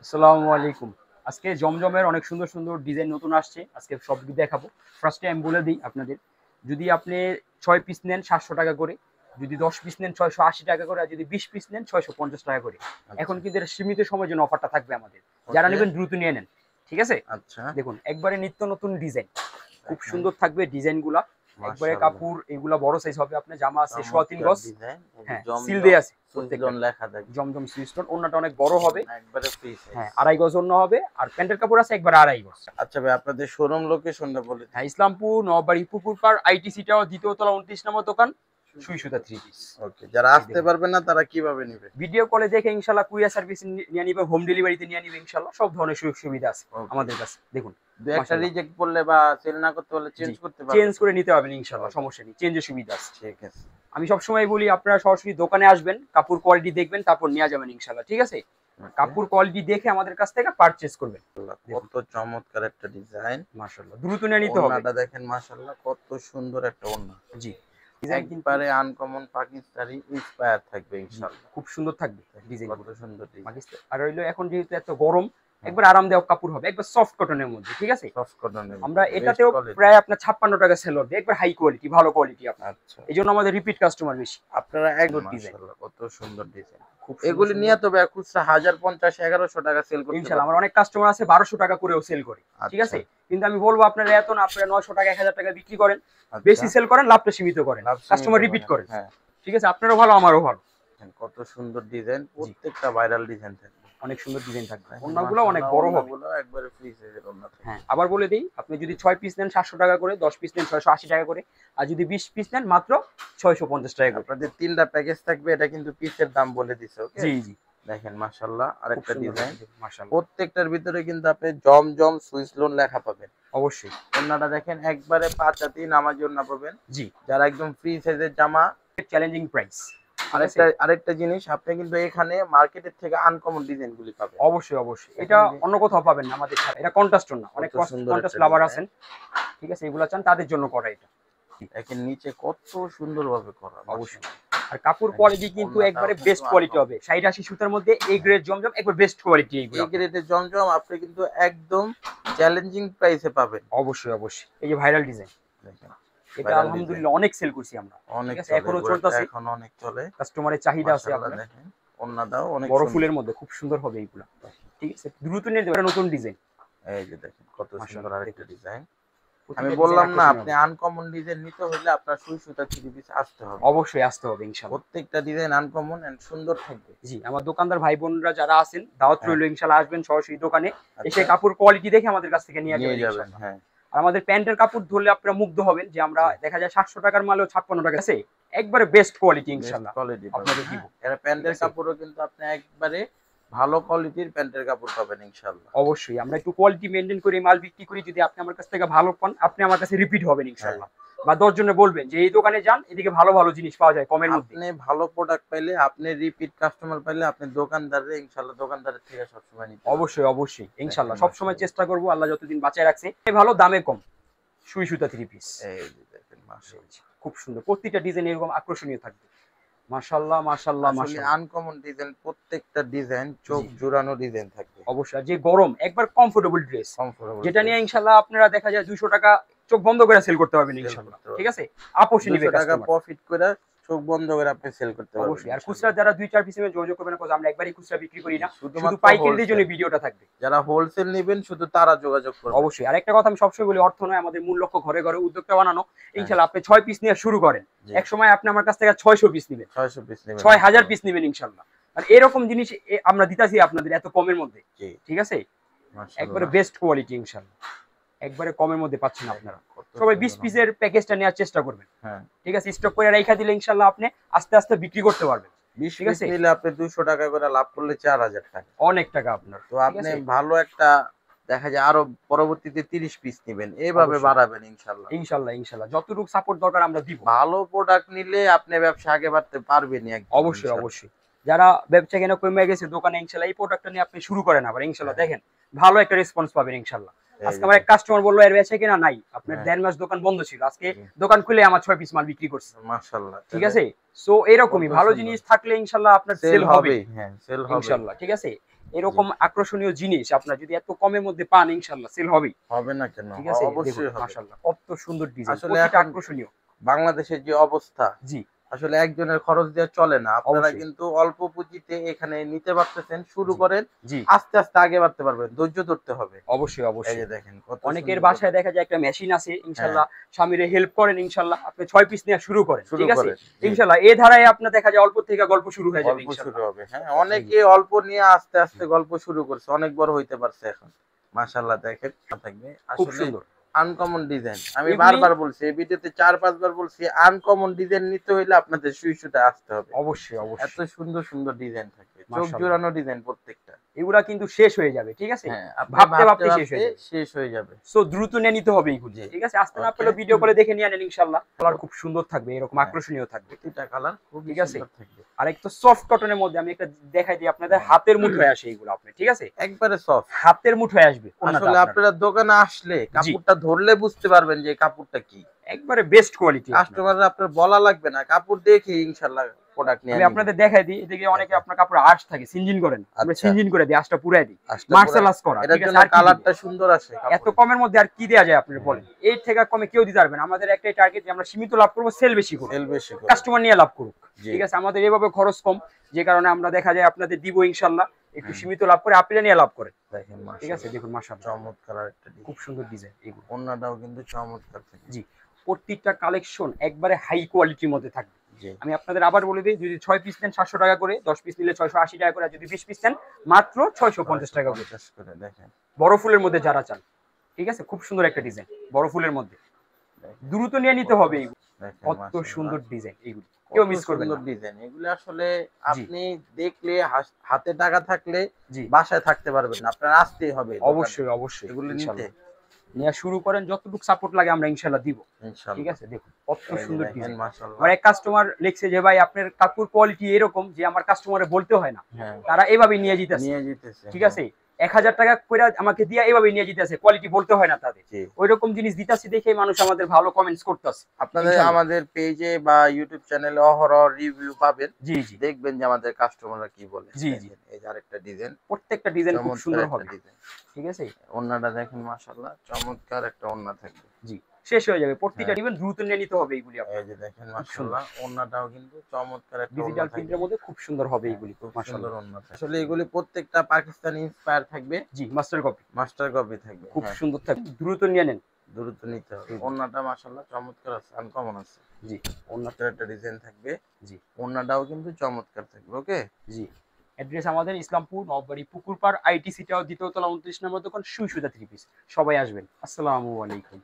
আসসালামু আলাইকুম। আজকে জমজমের অনেক সুন্দর, সুন্দর ডিজাইন নতুন আসছে। আজকে সব দেখাবো। ফার্স্টে আমি বলে দিই আপনাদের, যদি আপনি ৬ পিস নেন ৳৭০০ করে, যদি ১০ পিস নেন ৳৬৮০ করে, আর যদি ২০ পিস নেন ৳৬৫০ করে। এখন আচ্ছা, কিন্তু এটা সীমিত সময়ের জন্য অফারটা থাকবে আমাদের। যারা ওকে, নেবেন দ্রুত নিয়ে নেন। ঠিক আছে? আচ্ছা, দেখুন একবারে নিত্য নতুন ডিজাইন। খুব দেখেন সুন্দর থাকবে ডিজাইনগুলা। একবারে মাশাআল্লাহ। কাপড় এগুলা বড় সাইজ হবে, আপনার জামা আছে ৩.৫ চমৎকার গজ। ডিজাইন, এই যে হ্যাঁ, সিল জমজম দেয়া আছে প্রত্যেকটা। সুইজলন লেখা থাকবে। জমজম সুইস্টোন, ওড়নাটা অনেক বড় হবে। একবারে ফ্রি সাইজ। হ্যাঁ, ২.৫ গজ ওড়না হবে, আর প্যান্টের কাপড় আছে একবারে ২.৫ গজ। আচ্ছা ভাই, আপনাদের শোরুম লোকেশনটা বলে দিন। হ্যাঁ, ইসলামপুর, নবাবাড়ি, পুকুরপাড়, আইটিসি টাওয়ার, দ্বিতীয় তলা, ২৯ নম্বর দোকান, সুই সুতা থ্রি পিস। ওকে, যারা এই আসতে দেখুন, পারবে না তারা কিভাবে নেবে? ভিডিও কলে দেখে ইনশাল্লাহ কুরিয়ার সার্ভিস নিয়ে নিবে, হোম ডেলিভারিতে নিয়ে নিবে ইনশাল্লাহ। সব ধরনের সুযোগ সুবিধা আছে ওকে, আমাদের কাছে। দেখুন দু একটা মাশাল্লাহ। রিজেক্ট করলে বা সেল না করতে পারলে জি, চেঞ্জ করতে পারবে চেঞ্জ তো? করে নিতে পারবেন ইনশাল্লাহ, ওকে, সমস্যা নেই, চেঞ্জের সুবিধা আছে। ঠিক আছে। আমি সবসময় বলি আপনারা সরাসরি দোকানে আসবেন, কাপড় কোয়ালিটি দেখবেন, তারপর নিয়ে যাবেন ইনশাল্লাহ। ঠিক আছে? ওকে, কাপড় কোয়ালিটি দেখে আমাদের কাছ থেকে পারচেজ করবেন। দেখুন কত চমৎকার একটা ডিজাইন। মাশাল্লাহ, দ্রুত নিয়ে নিতে হবে। ওড়নাটা দেখেন মাশাআল্লাহ, কত সুন্দর একটা ওড়না। জি, ডিজাইন কিন্তু একবারে আনকমন পাকিস্তানি ইন্সপায়ার থাকবে জি, ইনশাআল্লাহ। খুব সুন্দর থাকবে দেখেন ডিজাইন কত গুলো। সুন্দর ডিজাইন। পাকিস্তান আর হইলো, এখন যেহেতু এত গরম, হ্যাঁ, একবার আরামদায়ক কাপড় হবে, একবার সফট কটনের মধ্যে। ঠিক আছে? সফট কটনের আমরা ভিতরে বেস্ট এটাতেও কোয়ালিটি। প্রায় আপনার ৳৫৬ সেল হবে, একবার হাই কোয়ালিটি, ভালো কোয়ালিটি আপনার। আচ্ছা, এই জন্য আমাদের রিপিট কাস্টমার বেশি। আপনারা এক সুন্দর ডিজাইন, মাশাআল্লাহ কত সুন্দর ডিজাইন। খুব সুন্দর এগুলি সুন্দর। নিয়ে তবে খুচরা ১০৫০ ১১০০ টাকা সেল করতে ইনশাল্লাহ পারবে। আমার অনেক কাস্টমার আছে ৳১২০০ করেও সেল করে। ঠিক আচ্ছা, আছে? কিন্তু আমি বলবো আপনারা এত না, আপনারা ৳৯০০ ৳১,০০০ বিক্রি করেন, আচ্ছা, বেশি সেল করেন, লাভটা সীমিত করেন, লাভ সীমিত কাস্টমার রিপিট করেন। করেন। হ্যাঁ, ঠিক আছে? আপনারও ভালো, আমারও ভালো। দেখেন কত সুন্দর ডিজাইন, জি, প্রত্যেকটা ভাইরাল ডিজাইন থাকবে। অনেক সুন্দর ডিজাইন থাকবে, দেখেন ওড়নাগুলো অনেক মাশাআল্লাহ, বড় হবে। ওড়নাগুলো একবারে ফ্রি সাইজের ওড়না থাকবে। হ্যাঁ, আবার বলে দেই, আপনি যদি ৬ পিস নেন ৳৭০০ করে, ১০ পিস নেন ৳৬৮০ করে, আর যদি ২০ পিস নেন মাত্র ৳৬৫০ করে। আপনাদের ৩ টা প্যাকেজ থাকবে, এটা কিন্তু পিসের দাম বলে দিছে, ওকে? জি, জি। দেখেন মাশাআল্লাহ খুব আরেকটা সুন্দর ডিজাইন। হবে মাশাআল্লাহ। প্রত্যেকটার ভিতরে কিন্তু আপনি জমজম সুইস লোন লেখা পাবেন। অবশ্যই। ওড়নাটা দেখেন একবারে ৫ হাতি নামাজি ওড়না পাবেন। জি, যারা একদম ফ্রি সাইজের জামা। Challenging price. ঠিক আছে? আরেকটা জিনিস, আপনি কিন্তু এখানে মার্কেটের থেকে আনকমন ডিজাইন গুলি পাবেন। অবশ্যই, অবশ্যই। এটা দেখেন যে অন্য কোথাও পাবেন না আমাদের ছাড়া। এটা কন্ট্রাস্ট না। অনেক কত সুন্দর কন্ট্রাস্ট একটা লাভার ডিজাইন। আছেন। ঠিক আছে? এগুলা চান, তাদের জন্য করা এটা। দেখেন নিচে কত সুন্দরভাবে করা অবশ্যই। মাশাআল্লাহ। আর কাপড় দেখেন কোয়ালিটি কিন্তু ওড়নাটাও একবারে কিন্তু বেস্ট কোয়ালিটি আনকমন। হবে। ৬০-৮০ সুতার মধ্যে A গ্রেড জমজম, একবার বেস্ট কোয়ালিটি এইগুলো এই আপনার। গ্রেডের জমজম আপনি কিন্তু একদম চ্যালেঞ্জিং প্রাইসে পাবেন। অবশ্যই, অবশ্যই। এই যে ভাইরাল ডিজাইন। দেখেন এটা ভাইরাল ডিজাইন। আলহামদুলিল্লাহ অনেক সেল করছি আমরা। ঠিক অনেক আছে? চলে, এখনো এগুলো চলতেছে। এখন অনেক চলে। কাস্টমারের চাহিদা আছে মাশাআল্লাহ আপনার। দেখেন ওড়নাটাও অনেক বড় সুন্দর। ফুলের মধ্যে খুব সুন্দর হবে এইগুলা। ঠিক আছে? দ্রুত নিয়ে যাবেন, নতুন ডিজাইন। এই যে দেখেন কত সুন্দর মাশাআল্লাহ আরেকটা দেখুন। ডিজাইন। আমি প্রতিটা ডিজাইন বললাম না, আকর্ষণীয় আপনি হবে। আনকমন ডিজাইন নিতে হলে আপনার সুই সুতা থ্রি পিস আসতে হবে। অবশ্যই আসতে হবে ইনশাআল্লাহ। প্রত্যেকটা ডিজাইন আনকমন এন্ড সুন্দর থাকবে। জি, আমার দোকানদার ভাই বোনরা যারা আছেন, দাওয়াত হ্যাঁ, রইলো ইনশাআল্লাহ, আসবেন সরাসরি দোকানে। এসে আচ্ছা, কাপড় কোয়ালিটি দেখে আমাদের কাছ থেকে নিয়ে নিয়ে যাবেন যাবেন। ইনশাআল্লাহ। হ্যাঁ, আর আমাদের প্যান্টের কাপড় ধরলে আপনারা মুগ্ধ হবেন যে আমরা জি, দেখা যায় ৳৭০০ মালও ৳৫৬ আছে। একবারে বেস্ট কোয়ালিটি বেস্ট ইনশাআল্লাহ কোয়ালিটি পাবেন। আপনাদের দিব। হ্যাঁ, এর ঠিক প্যান্টের আছে? কাপড়ও কিন্তু আপনি একবারে ভালো কোয়ালিটির প্যান্টের কাপড় পাবেন ইনশাআল্লাহ। অবশ্যই আমরা একটু কোয়ালিটি মেইনটেইন করে মাল বিক্রি করি। যদি আপনি আমার কাছ থেকে ভালো পান, আপনি আমার কাছে রিপিট হবেন হ্যাঁ, ইনশাআল্লাহ। বা ১০ জনে বলবেন যে এই দোকানে যান, এদিকে ভালো, ভালো জিনিস পাওয়া যায় কমের মধ্যে। আপনি ভালো প্রোডাক্ট পাইলে, আপনি রিপিট কাস্টমার পাইলে, আপনি দোকানদারে ইনশাআল্লাহ দোকানদারের থেকে সবসময় নিতে পারবেন। অবশ্যই, অবশ্যই। দেখেন ইনশাআল্লাহ সবসময় মাশাআল্লাহ। চেষ্টা করব, আল্লাহ যতদিন বাঁচায় রাখছে। ভালো, দামে কম। সুই সুতা থ্রি পিস। এই যে দেখেন মাশাআল্লাহ। খুব সুন্দর। প্রতিটা ডিজাইন এরকম আকর্ষণীয় থাকবে। মাশাআল্লাহ, মাশাআল্লাহ, আসলে মাশাআল্লাহ। আনকমন ডিজাইন, প্রত্যেকটা ডিজাইন চোখ জি, জুড়ানো ডিজাইন থাকবে। অবশ্যই। আর যে গরম, একবার কমফোর্টেবল ড্রেস। কমফোর্টেবল যেটা নিয়ে ড্রেস ইনশাআল্লাহ আপনারা দেখা যায় ৳২০০ চোখ বন্ধ করে সেল করতে পারবেন সেল ইনশাআল্লাহ। করতে ঠিক পারবেন। আছে? আপোষে নিবে ২০০ টাকা কাস্টমার। প্রফিট করে চোখ বন্ধ করে আপনি সেল করতে পারবেন অবশ্যই। আর খুচরা ইনশাআল্লাহ। যারা ২-৪ পিস নেবেন যোগাযোগ করবেন না, কজ আমরা একবারই খুচরা বিক্রি করি জি, না। শুধু শুধুমাত্র পাইকারিদের জন্য হোলসেল। ভিডিওটা থাকবে। যারা হোলসেল নিবেন শুধু তারা যোগাযোগ করবেন। অবশ্যই। আরেকটা কথা আমি সবসময় বলি, অর্থ নয় আমাদের মূল লক্ষ্য, ঘরে, ঘরে উদ্যোক্তা বানানো। হ্যাঁ, ইনশাআল্লাহ আপনি ৬ পিস নিয়ে শুরু করেন। জি। একসময় আপনি আমার কাছ থেকে ৬০০ পিস নিবেন। ৬০০ পিস নিবেন ৬,০০০ ইনশাআল্লাহ। পিস নিবেন ইনশাআল্লাহ। আর এরকম জিনিস আমরা দিতাছি আপনাদের এত কমের মধ্যে। জি, ঠিক আছে? একবারে মাশাআল্লাহ। বেস্ট কোয়ালিটি ইনশাআল্লাহ। একবারে কমের মধ্যে পাচ্ছেন দেখেন আপনারা। কত সবাই ২০ সুন্দর হবে। পিসের প্যাকেজটা নেওয়ার চেষ্টা করবেন। হ্যাঁ, ঠিক আছে? স্টক করে রাইখা দিলে ইনশাআল্লাহ আপনি আস্তে, আস্তে বিক্রি করতে পারবেন। ২০ ঠিক পিস আছে? নিলে আপনি ২০০ টাকা করে লাভ করলে ৪,০০০ টাকা। অনেক টাকা আপনার। তো ঠিক আপনি আছে? ভালো একটা, দেখা যায় আরো পরবর্তীতে ৩০ পিস নিবেন। এভাবে অবশ্যই। বাড়াবেন ইনশাআল্লাহ। ইনশাআল্লাহ, ইনশাআল্লাহ। যতটুকু সাপোর্ট দরকার আমরা দিব। ভালো প্রোডাক্ট নিলে আপনি ব্যবসা আগে বাড়তে পারবেনই একদম অবশ্যই, ইনশাআল্লাহ। অবশ্যই। যারা ব্যবসা কেনা কমে গেছে দোকানে, ইনশাআল্লাহ এই প্রোডাক্টটা নিয়ে আপনি শুরু করেন আবার ইনশাআল্লাহ, হ্যাঁ, দেখেন ভালো একটা রেসপন্স পাবেন ইনশাআল্লাহ। এই আজকে যে আমার এক দেখেন। কাস্টমার বলল এর বেচা কেনা নাই। আপনার হ্যাঁ, ১.৫ মাস দোকান বন্ধ ছিল। আজকে জি, দোকান খুলে আমার ৬ পিস মাল বিক্রি করছে। মাশাআল্লাহ। ঠিক তাহলে আছে? সো কত এরকমই ভালো সুন্দর। জিনিস থাকলে ইনশাআল্লাহ আপনার সেল সেল হবেই। হবেই, হ্যাঁ, সেল হবেই। ইনশাআল্লাহ। ঠিক আছে? এরকম আকর্ষণীয় জিনিস আপনার যদি এত কমের মধ্যে পান ইনশাআল্লাহ সেল হবেই। হবে না কেন, ঠিক আছে, অবশ্যই দেখুন হবে। মাশাআল্লাহ কত সুন্দর ডিজাইন, আসলে প্রতিটা এখন আকর্ষণীয়। বাংলাদেশের যে অবস্থা, জি আসলে একজনের খরচ দিয়ে চলে না। আপনারা অবশ্যই। কিন্তু অল্প পুঁজিতে এখানে নিতে পারতেছেন, শুরু জি করেন, জি আস্তে আস্তে আগে বাড়তে পারবেন, ধৈর্য ধরতে হবে। অবশ্যই এই অবশ্যই। যে দেখেন কত অনেকের সুন্দর বাসায় দেখা যায় একটা মেশিন আছে, হ্যাঁ, ইনশাল্লাহ স্বামীরে হেল্প করেন, ইনশাল্লাহ আপনি 6 পিস নিয়ে শুরু করেন, শুরু ঠিক আছে, করেন। জি, ইনশাল্লাহ এই ধারায় আপনার দেখা যায় অল্প থেকে গল্প শুরু হয়ে যাবে গল্প শুরু ইনশাল্লাহ। হবে। হ্যাঁ, জি জি অনেকে অল্প নিয়ে আস্তে আস্তে গল্প শুরু করছে, অনেক বড় হইতে পারছে এখন। মাশাআল্লাহ দেখেন থাকবে খুব আসলে সুন্দর আনকমন ডিজাইন। আমি এগুলি। বারবার বলছি, এই ভিডিওতে ৪-৫ বার বলছি, আনকমন ডিজাইন নিতে হইলে আপনাদের সুইসুতে আসতে হবে। অবশ্যই এত অবশ্যই সুন্দর সুন্দর ডিজাইন থাকবে, চোখ মাশাআল্লাহ, জুড়ানো ডিজাইন প্রত্যেকটা। এগুলা কিন্তু শেষ হয়ে যাবে, ঠিক আছে, হ্যাঁ, আপনি ভাবতে ভাবতে ভাবতে শেষ ভাবতে হয়ে যাবে। শেষ হয়ে যাবে। সো দ্রুত নিয়ে নিতে হবে এইগুলি, জি, ঠিক আছে, আসতে না ওকে। পেলেও ভিডিও কলে দেখে নিয়ে নেন ইনশাল্লাহ। কালার খুব সুন্দর থাকবে, এরকম হ্যাঁ, আকর্ষণীয় থাকবে, প্রতিটা কালার খুবই ঠিক আছে। সুন্দর থাকবে। আর একটু সফট কটনের মধ্যে আমি একটা দেখাই দিই আপনাদের, হাতের মুঠোয় আসে এইগুলো আপনি, ঠিক আছে, একবারে সফট। হাতের মুঠোয় আসবে ওন্নাটা আসলে আপনার। আপনারা দোকানে আসলে জি কাপড়টা ধরলে বুঝতে পারবেন যে এই কাপড়টা কি। একবারে বেস্ট কোয়ালিটি আপনার। কাস্টমাররা আপনার বলা লাগবে না, কাপড় দেখে ইনশাআল্লাহ প্রোডাক্ট নিয়ে আমি নিবে। আপনাদের দেখাই দিই, এদিকে অনেকে দেখেন। আপনার কাপড়ে আঁশ থাকে, সিনজিন করেন, আমরা আচ্ছা, সিনজিন করে দিই, আঁশটা পুরাই দিই, আঁশটা মার্শাল পুরা আর্টস করা, এটার ঠিক আছে, জন্য আর কি দিব? কালারটা সুন্দর আসে এত কাপড়ে। কমের মধ্যে আর কি দেওয়া যায় আপনি হ্যাঁ, বলেন, এর থেকে কমে কেউ দিতে পারবে না। আমাদের একটাই টার্গেট যে আমরা সীমিত লাভ করবো, সেল বেশি করবো, সেল বেশি করে। কাস্টমার নিয়ে লাভ করুক, জি, ঠিক আছে, আমাদের এভাবে খরচ কম, যে কারণে আমরা দেখা যায় আপনাদের দিব ইনশাল্লাহ, একটু হুম, সীমিত লাভ করে আপনি নিয়ে লাভ করেন, দেখেন ঠিক আছে, মাশাআল্লাহ দেখুন মাশাআল্লাহ চমৎকার একটা খুব ডিজাইন। সুন্দর ডিজাইন এগুলো। ওন্নাটাও কিন্তু চমৎকার থাকে। জি প্রত্যেকটা কালেকশন একবারে হাই কোয়ালিটির মধ্যে থাকবে। জি, আমি আপনাদের আবার বলে দিই, যদি 6 পিস নেন 700 টাকা করে, 10 পিস নিলে 680 টাকা করে, আর যদি 20 পিস নেন মাত্র 650 টাকা করে। 650 করে দেখেন। বড় ফুলের মধ্যে যারা চান, ঠিক আছে, খুব সুন্দর একটা ডিজাইন বড় ফুলের মধ্যে, দেখেন দ্রুত নিয়ে নিতে হবে এইগুলো, দেখেন কত মাশাআল্লাহ সুন্দর ডিজাইন এইগুলো, কেউ কত মিস করবেন সুন্দর না। ডিজাইন। এগুলো আসলে জি আপনি দেখলে হাতে টাকা থাকলে জি বাসায় থাকতে পারবেন না, আপনার আসতেই হবে দোকানে অবশ্যই অবশ্যই এগুলো নিতে। ইনশাআল্লাহ নিয়ে শুরু করেন, যতটুকু সাপোর্ট লাগে আমরা ইনশাআল্লাহ দিব, ঠিক ইনশাআল্লাহ। আছে, দেখুন কত এই যে সুন্দর দেখেন ডিজাইন। মাশাআল্লাহ। আমার এক কাস্টমার লিখছে যে ভাই আপনার কাপড় কোয়ালিটি এরকম যে আমার কাস্টমারে বলতে হয় না, হ্যাঁ, তারা এভাবে নিয়ে যেতেছে, নিয়ে যেতেছে। ঠিক হ্যাঁ, আছে, 1000 টাকা করে আমাকে দিয়া এভাবে নিয়ে যেতেছে, কোয়ালিটি বলতে হয় না তাদের, জি। ওই রকম জিনিস দিতাছি দেখে মানুষ আমাদের ভালো কমেন্টস করতেছে আপনাদের ইনশাআল্লাহ। আমাদের পেজে বা ইউটিউব চ্যানেলে অহরহ রিভিউ পাবেন। জি জি দেখবেন যে আমাদের কাস্টমাররা কি বলে। জি জি দেখেন এই যে আরেকটা ডিজাইন, প্রত্যেকটা ডিজাইন খুব চমৎকার সুন্দর একটা হবে, ডিজাইন। ঠিক আছে। ওন্নাটা দেখেন মাশাআল্লাহ চমৎকার একটা ওন্না থাকবে। জি শেষ হয়ে যাবে, প্রত্যেকটা হ্যাঁ, ডিজাইন দ্রুত নিয়ে নিতে হবে এইগুলি আপনার। এই যে দেখেন খুব সুন্দর মাশাআল্লাহ ওন্নাটাও কিন্তু চমৎকার একটা ওন্না ডিজিটাল থাকবে। প্রিন্টের মধ্যে খুব সুন্দর হবে হ্যাঁ, এইগুলি খুব সুন্দর মাশাআল্লাহ। ওন্না থাকবে। আসলে এগুলি প্রত্যেকটা পাকিস্তানি ইন্সপায়ার থাকবে, জি মাস্টার কপি মাস্টার কপি থাকবে। খুব হ্যাঁ, সুন্দর থাকবে, দ্রুত নিয়ে নেন। দ্রুত নিতে হবে। জি ওন্নাটা মাশাআল্লাহ চমৎকার আছে, আনকমন আছে। জি ওন্না চমৎকার একটা ডিজাইন থাকবে। জি ওন্নাটাও কিন্তু চমৎকার থাকবে। ওকে, জি অ্যাড্রেস আমাদের ইসলামপুর নববাড়ি পুকুরপাড় আইটিসি টাওয়ার 2য় তলা 29 নম্বর দোকান সুই সুতা 3 পিস। সবাই আসবেন। আসসালামু আলাইকুম।